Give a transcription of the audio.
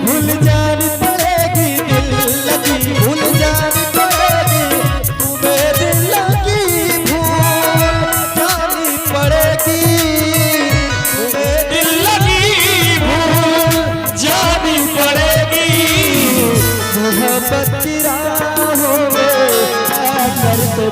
भूल जानी पड़ेगी दिल लगी, भूल जानी पड़ेगी तुम्हें दिल लगी, भूल जानी पड़ेगी तुम्हें दिल लगी, भूल जानी पड़ेगी। मोहब्बत की राहों में आकर तो